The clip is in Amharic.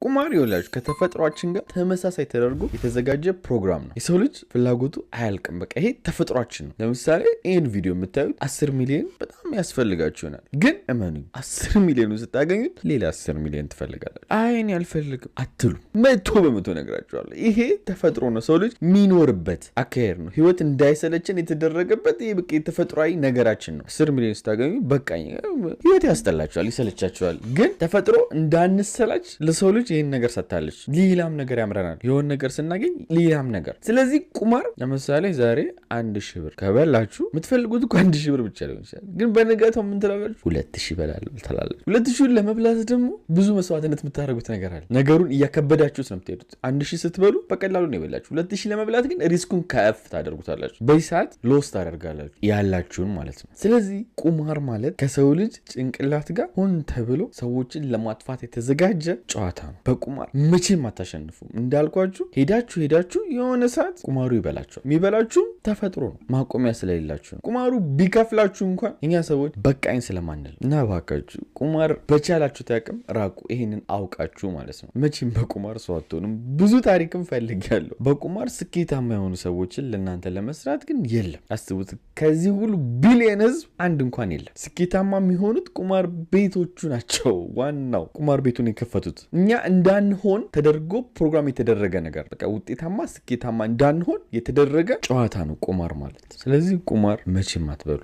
ቁማር ይወላችሁ ከተፈጥሯችን ጋር ተመሳሳይ ተደርጎ የተዘጋጀ ፕሮግራም ነው። የሰው ልጅ ፍላጎቱ አያልቅም። በቃ ይሄ ተፈጥሯችን ነው። ለምሳሌ ይሄን ቪዲዮ የምታዩት 10 ሚሊዮን በጣም ያስፈልጋችሁ ይሆናል። ግን እመኑኝ 10 ሚሊዮን ስታገኙት ሌላ 10 ሚሊዮን ትፈልጋላችሁ። አይን ያልፈልግም አትሉ 100% ነግራችኋለሁ። ይሄ ተፈጥሮ ነው። ሰው ልጅ የሚኖርበት አካሄድ ነው። ህይወት እንዳይሰለችን የተደረገበት ይሄ በቃ የተፈጥሯዊ ነገራችን ነው። 10 ሚሊዮን ስታገኙ በቃ ህይወት ያስጠላችኋል፣ ይሰለቻችኋል። ግን ተፈጥሮ እንዳንሰላች ለሰው ልጅ ይሄን ነገር ሰጥታለች። ሌላም ነገር ያምረናል። የሆነ ነገር ስናገኝ ሌላም ነገር። ስለዚህ ቁማር ለምሳሌ ዛሬ 1000 ብር ከበላችሁ የምትፈልጉት እኮ 1000 ብር ብቻ ሊሆን ይችላል። ግን በነጋታው ምን ትላላችሁ? 2000 በላለሁ ትላላችሁ። 2000 ለመብላት ደግሞ ብዙ መስዋዕትነት የምታደርጉት ነገር አለ። ነገሩን እያከበዳችሁት ነው የምትሄዱት። 1000 ስትበሉ በቀላሉ ነው ይበላችሁ። 2000 ለመብላት ግን ሪስኩን ከፍ ታደርጉታላችሁ። በሰዓት ሎስ ታደርጋላችሁ ያላችሁን ማለት ነው። ስለዚህ ቁማር ማለት ከሰው ልጅ ጭንቅላት ጋር ሆን ተብሎ ሰዎችን ለማጥፋት የተዘጋጀ ጨዋታ ነው። በቁማር መቼም አታሸንፉም። እንዳልኳችሁ ሄዳችሁ የሆነ ሰዓት ቁማሩ ይበላችኋል። የሚበላችሁም ተፈጥሮ ነው፣ ማቆሚያ ስለሌላችሁ ነው። ቁማሩ ቢከፍላችሁ እንኳን እኛ ሰዎች በቃኝ ስለማንል እና ባካችሁ ቁማር በቻላችሁት አቅም ራቁ። ይሄንን አውቃችሁ ማለት ነው። መቼም በቁማር ሰው አትሆኑም። ብዙ ታሪክም ፈልጋለሁ። በቁማር ስኬታማ የሆኑ ሰዎችን ለእናንተ ለመስራት ግን የለም። አስቡት፣ ከዚህ ሁሉ ቢሊየን ህዝብ አንድ እንኳን የለም። ስኬታማ የሚሆኑት ቁማር ቤቶቹ ናቸው። ዋናው ቁማር ቤቱን የከፈቱት እኛ እንዳንሆን ተደርጎ ፕሮግራም የተደረገ ነገር፣ በቃ ውጤታማ ስኬታማ እንዳንሆን የተደረገ ጨዋታ ነው ቁማር ማለት። ስለዚህ ቁማር መቼም አትበሉ።